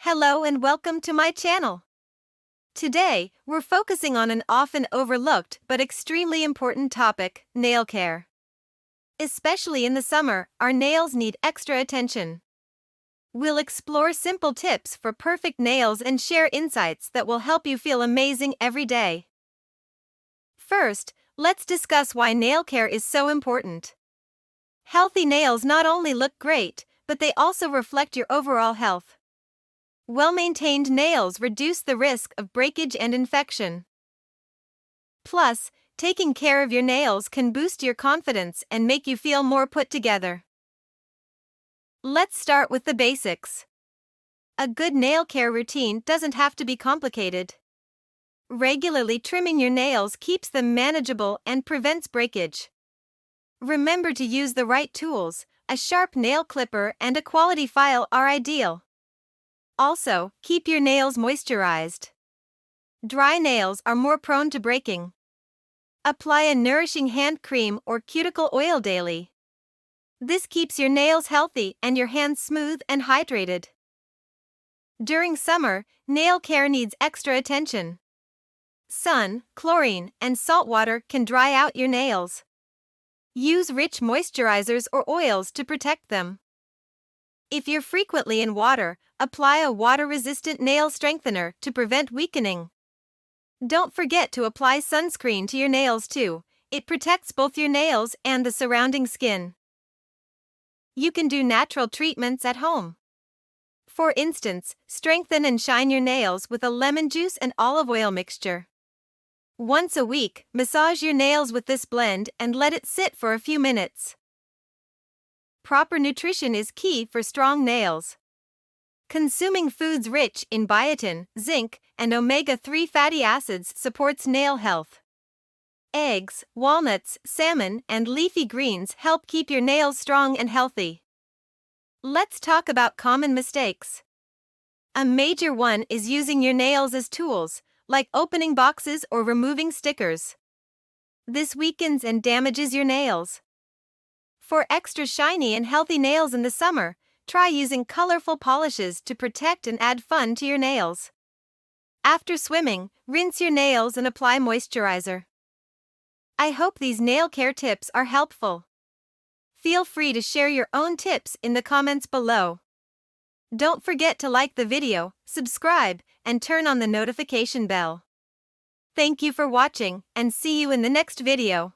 Hello and welcome to my channel. Today, we're focusing on an often overlooked but extremely important topic, nail care. Especially in the summer, our nails need extra attention. We'll explore simple tips for perfect nails and share insights that will help you feel amazing every day. First, let's discuss why nail care is so important. Healthy nails not only look great, but they also reflect your overall health. Well-maintained nails reduce the risk of breakage and infection. Plus, taking care of your nails can boost your confidence and make you feel more put together. Let's start with the basics. A good nail care routine doesn't have to be complicated. Regularly trimming your nails keeps them manageable and prevents breakage. Remember to use the right tools. A sharp nail clipper and a quality file are ideal. Also, keep your nails moisturized. Dry nails are more prone to breaking. Apply a nourishing hand cream or cuticle oil daily. This keeps your nails healthy and your hands smooth and hydrated. During summer, nail care needs extra attention. Sun, chlorine, and salt water can dry out your nails. Use rich moisturizers or oils to protect them. If you're frequently in water, apply a water-resistant nail strengthener to prevent weakening. Don't forget to apply sunscreen to your nails too. It protects both your nails and the surrounding skin. You can do natural treatments at home. For instance, strengthen and shine your nails with a lemon juice and olive oil mixture. Once a week, massage your nails with this blend and let it sit for a few minutes. Proper nutrition is key for strong nails. Consuming foods rich in biotin, zinc, and omega-3 fatty acids supports nail health. Eggs, walnuts, salmon, and leafy greens help keep your nails strong and healthy. Let's talk about common mistakes. A major one is using your nails as tools, like opening boxes or removing stickers. This weakens and damages your nails. For extra shiny and healthy nails in the summer, try using colorful polishes to protect and add fun to your nails. After swimming, rinse your nails and apply moisturizer. I hope these nail care tips are helpful. Feel free to share your own tips in the comments below. Don't forget to like the video, subscribe, and turn on the notification bell. Thank you for watching, and see you in the next video.